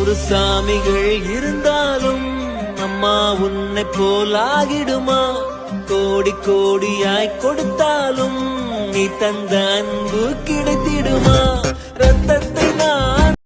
நூறு சாமிகள் இருந்தாலும் அம்மா உன்னை போலாகிடுமா? கோடி கோடியாய் கொடுத்தாலும் நீ தந்த அன்பு கிடைத்திடுமா? ரத்தத்தை நான்